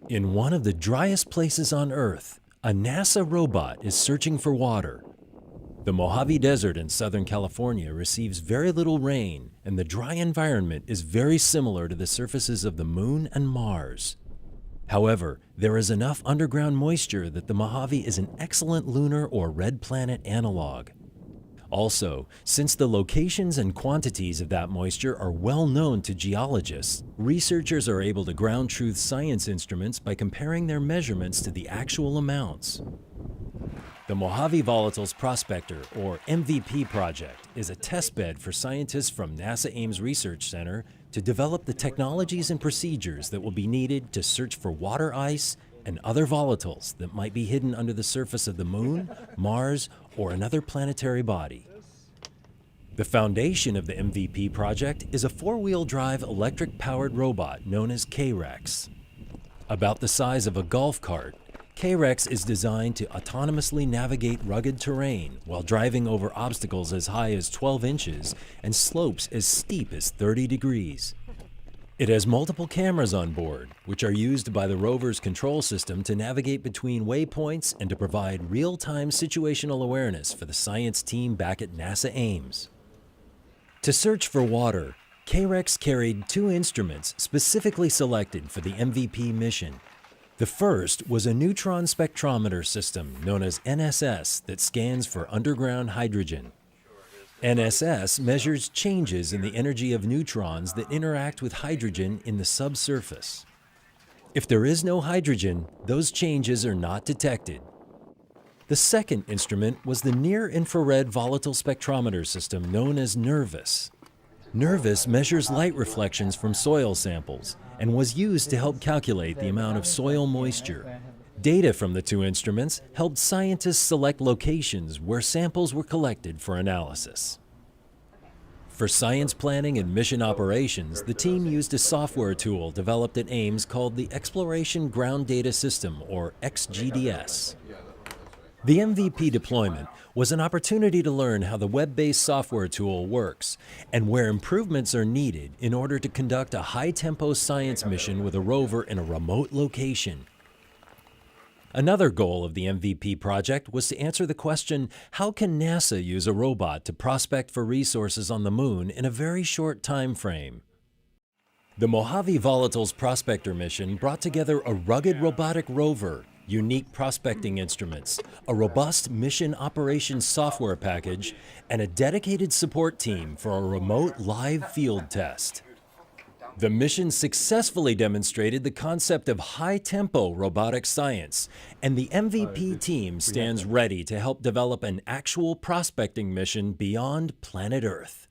In one of the driest places on Earth, a NASA robot is searching for water. The Mojave Desert in Southern California receives very little rain, and the dry environment is very similar to the surfaces of the Moon and Mars. However, there is enough underground moisture that the Mojave is an excellent lunar or red planet analog. Also, since the locations and quantities of that moisture are well known to geologists, researchers are able to ground truth science instruments by comparing their measurements to the actual amounts. The Mojave Volatiles Prospector, or MVP project, is a testbed for scientists from NASA Ames Research Center to develop the technologies and procedures that will be needed to search for water ice and other volatiles that might be hidden under the surface of the Moon, Mars, or another planetary body. The foundation of the MVP project is a four-wheel drive electric-powered robot known as K-Rex. About the size of a golf cart, K-Rex is designed to autonomously navigate rugged terrain while driving over obstacles as high as 12 inches and slopes as steep as 30 degrees. It has multiple cameras on board, which are used by the rover's control system to navigate between waypoints and to provide real-time situational awareness for the science team back at NASA Ames. To search for water, K-Rex carried two instruments specifically selected for the MVP mission. The first was a neutron spectrometer system known as NSS that scans for underground hydrogen. NSS measures changes in the energy of neutrons that interact with hydrogen in the subsurface. If there is no hydrogen, those changes are not detected. The second instrument was the near-infrared volatile spectrometer system known as NIRVIS. NIRVIS measures light reflections from soil samples and was used to help calculate the amount of soil moisture. Data from the two instruments helped scientists select locations where samples were collected for analysis. For science planning and mission operations, the team used a software tool developed at Ames called the Exploration Ground Data System, or XGDS. The MVP deployment was an opportunity to learn how the web-based software tool works and where improvements are needed in order to conduct a high-tempo science mission with a rover in a remote location. Another goal of the MVP project was to answer the question, how can NASA use a robot to prospect for resources on the Moon in a very short time frame? The Mojave Volatiles Prospector mission brought together a rugged robotic rover, unique prospecting instruments, a robust mission operations software package, and a dedicated support team for a remote live field test. The mission successfully demonstrated the concept of high-tempo robotic science, and the MVP team stands ready to help develop an actual prospecting mission beyond planet Earth.